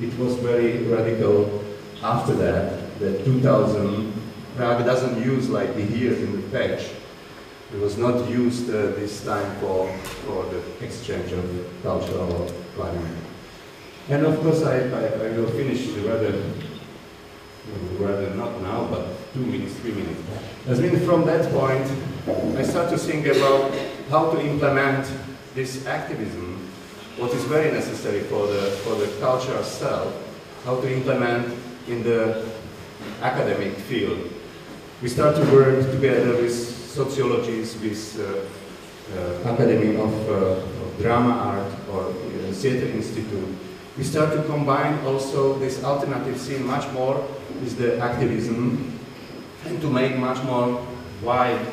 it was very radical after that, that 2000, Prague doesn't use like here in the patch. It was not used this time for the exchange of cultural climate. And of course I will finish rather not now, but 2 minutes, 3 minutes. I mean, from that point, I start to think about how to implement this activism, what is very necessary for the culture itself, how to implement in the academic field. We start to work together with sociologists, with Academy of Drama Art or Theatre Institute. We start to combine also this alternative scene much more with the activism and to make much more wide,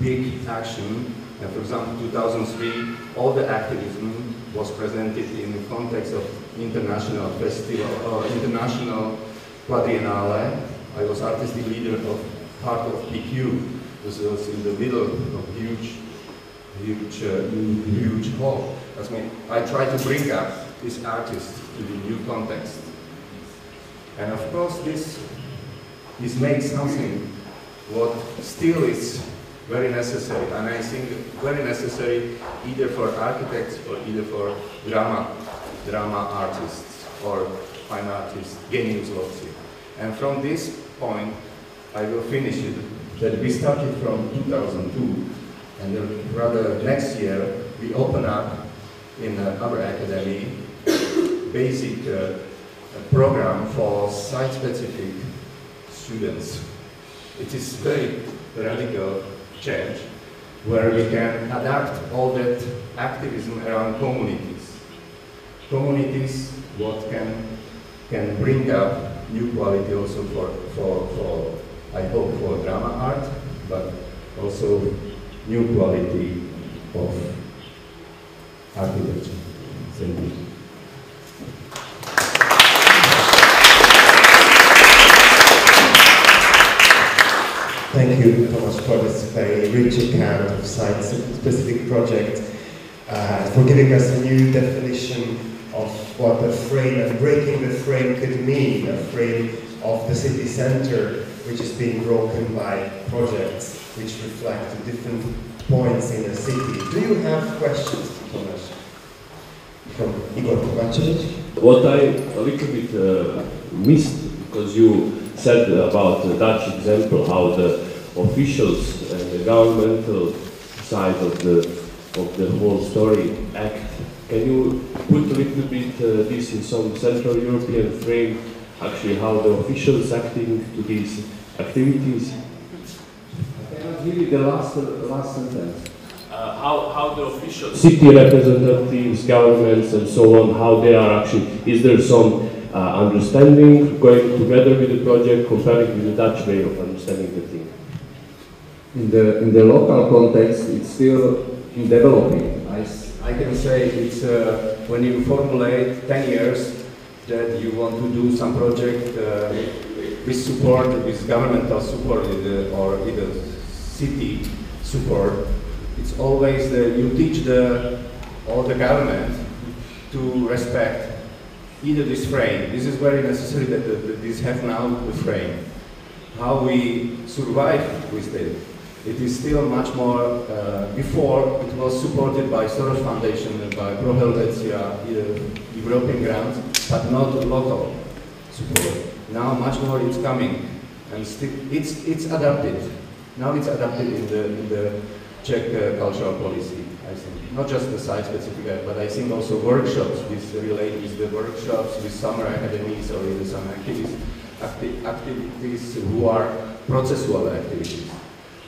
big action. And for example, 2003, all the activism was presented in the context of international festival or international quadriennale. I was artistic leader of part of PQ. This was in the middle of huge hall. That's me. I try to bring up this artist to the new context. And of course this makes something what still is very necessary, and I think very necessary either for architects or either for drama artists or fine artists, genius loci. And from this point I will finish it, that we started from 2002, and rather next year we open up in our academy basic program for site-specific students. It is very radical change where we can adapt all that activism around communities. Communities what can bring up new quality also for I hope for drama art, but also new quality of architecture. Thank you. Thank you, Thomas, for this very rich account of site-specific project, for giving us a new definition of what a frame and breaking the frame could mean, a frame of the city center, which is being broken by projects which reflect the different points in a city. Do you have questions, Thomas? From Igor Kovacevic? What I a little bit missed, because you said about the Dutch example, how the officials and the governmental side of the whole story act. Can you put a little bit this in some Central European frame, actually how the officials acting to these activities? I cannot hear you the last sentence. How the officials, city representatives, governments and so on, how they are actually, is there some understanding going together with the project, comparing with the Dutch way of understanding the thing? In the local context, it's still in developing. I can say it's when you formulate 10 years that you want to do some project with support, with governmental support or either city support, it's always you teach all the government to respect either this frame. This is very necessary that this have now the frame. How we survive with it. It is still much more, before it was supported by Soros Foundation, by Pro Helvetia, European grants, but not local support. Now much more it's coming, and it's adapted. Now it's adapted in the Czech cultural policy, I think. Not just the site-specific, but I think also workshops related with the workshops, with summer academies or even some activities who are processual activities.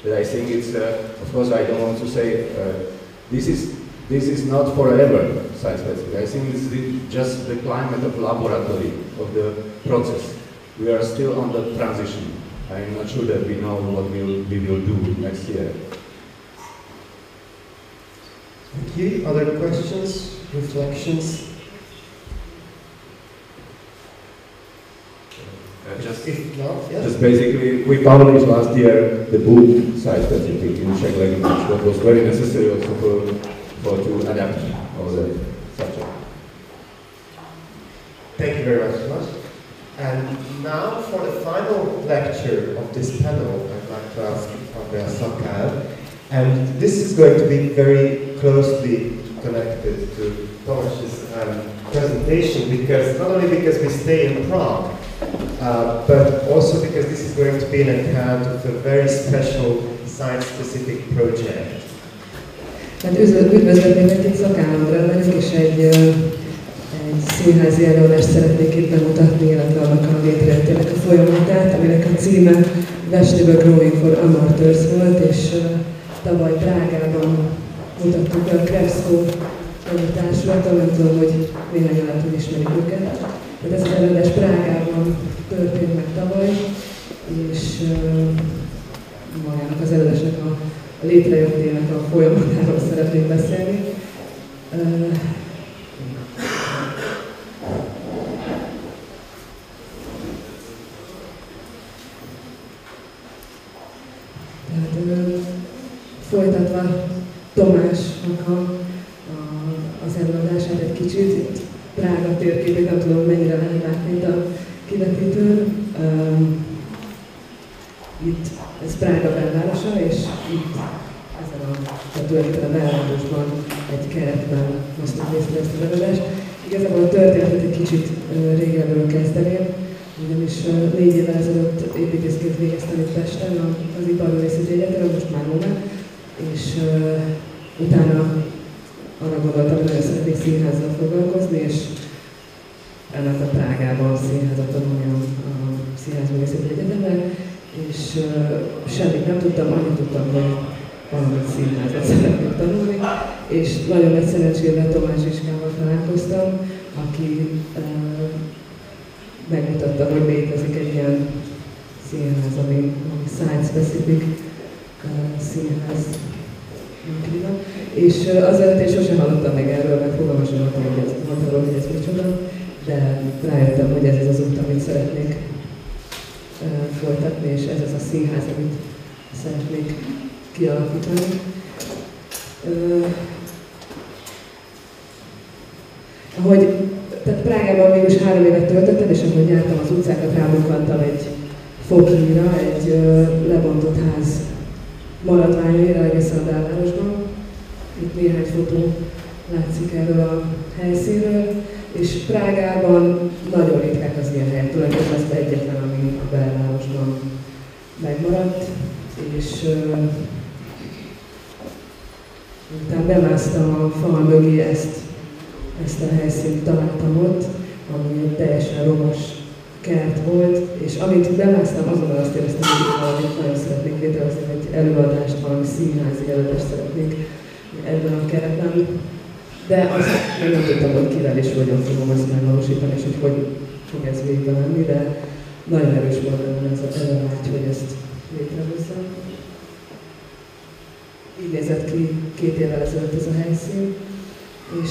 But I think it's, of course I don't want to say, this is not forever site-specific. I think it's just the climate of laboratory, of the process. We are still on the transition. I'm not sure that we know what we will do next year. Thank you. Other questions, reflections? Just basically, we published last year the book site-specific in Czech language, what was very necessary also to adapt all the subject. Thank you very much. And now for the final lecture of this panel, I'd like to ask Andrea Szakál. And this is going to be very closely connected to Tomas's presentation, because not only because we stay in Prague, but also because this is going to be an account of a very special science-specific project. Hát üdvözlök mindenkit, Szakál Andrea vagyok, és egy színházi előadást szeretnék itt bemutatni, illetve annak a létrejöttének a folyamatát, aminek a címe Vegetable Growing for Amateurs volt, és tavaly Prágában mutattuk be a Krevszko társulattal, nem tudom, hogy néhányan lehet, hogy ismerik őket. Tehát ez az előadás Prágában történt meg tavaly, és magának az előadásnak a létrejöttének a folyamatáról szeretnék beszélni. Folytatva Tomásnak az előadását egy kicsit, itt Prága térképét, nem tudom, mennyire lehet látni itt a kivetítőn. Itt ez Prága belvárosa, és itt ezen a belvárosban egy keretben hoztuk részre ezt az előadást. Igazából a történetet egy kicsit régebről kezdeném, ugyanis 4 évvel ezelőtt építészként végeztem itt Pesten, az Iparművészeti Egyetemen, most már Mómán, és utána arra gondoltam, hogy nagyon szeretnék színházzal foglalkozni, és elmentem Prágában színházat tanulni a Színházművészeti Egyetemen, és semmit nem tudtam, annyit tudtam, hogy valamit színházat szeretnék tanulni, és nagyon nagy szerencsémre Tomás Zsiskával találkoztam, aki megmutatta, hogy létezik egy ilyen színház, ami science-specific színház. És azért én sosem hallottam meg erről, mert fogalmam sem volt arról, hogy ez micsoda, de rájöttem, hogy ez az út, amit szeretnék folytatni, és ez az a színház, amit szeretnék kialakítani. Tehát Prágában mégis 3 évet töltöttem, és ahogy jártam az utcákat, rábukkantam egy fokhíjra, egy lebontott ház maradványaira egészen a belvárosban. Itt néhány fotó látszik erről a helyszínről, és Prágában nagyon ritkák az ilyen helyek, tulajdonképpen ez egyetlen, ami a belvárosban megmaradt, és utána bemásztam a fal mögé, ezt a helyszínt találtam ott, ami egy teljesen romos kert volt, és amint bemásztam, azonnal azt éreztem, hogy valamit nagyon szeretnék létrehozni, egy előadást, valami színházi előadást szeretnék ebben a keretben. De azt nem tudtam, hogy kivel és hogyan fogom ezt megvalósítani, és hogy fog ez végbe menni, de nagyon erős volt bennem ez a vágy, hogy ezt létrehozzam. Így nézett ki 2 évvel ezelőtt ez a helyszín, és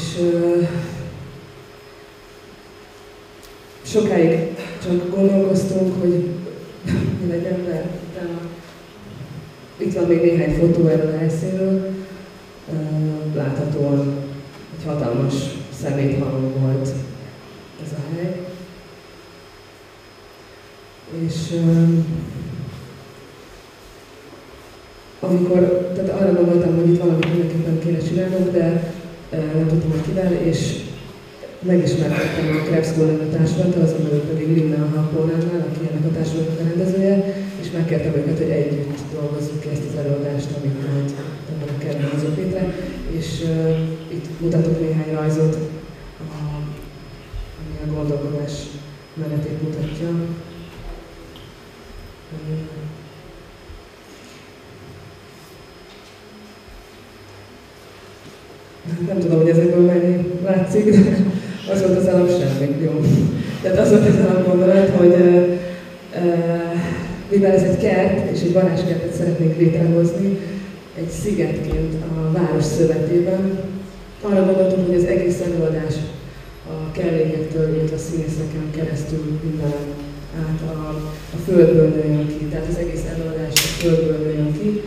sokáig csak gondolkoztunk, hogy mi legyen, de utána itt van még néhány fotó erről a helyszínről. Láthatóan egy hatalmas szeméthalom volt ez a hely. És amikor, tehát arra gondoltam, hogy itt valamit mindenképpen kéne csinálnom, de nem tudtam, hogy kivel, és megismerkedtem a Krevszko nevű társulattal, azon belül pedig Linna a Happónánál, aki ennek a társulatnak a rendezője, és megkértem őket, hogy együtt dolgozzuk ki ezt az előadást, amit majd ebben a keretben hozok létre, és itt mutatok néhány rajzot, ami a gondolkodás menetét mutatja. Nem tudom, hogy ezekből mennyi látszik, de az volt az alap semmi. Jó. Tehát az volt az alapgondolat, hogy mivel ez egy kert, és egy varázskertet szeretnénk létrehozni, egy szigetként a város szövetében, arra gondoltunk, hogy az egész előadás a kellékektől, illetve a színészeken keresztül minden át a földből nőjön ki. Tehát az egész előadás a földből nőjön ki.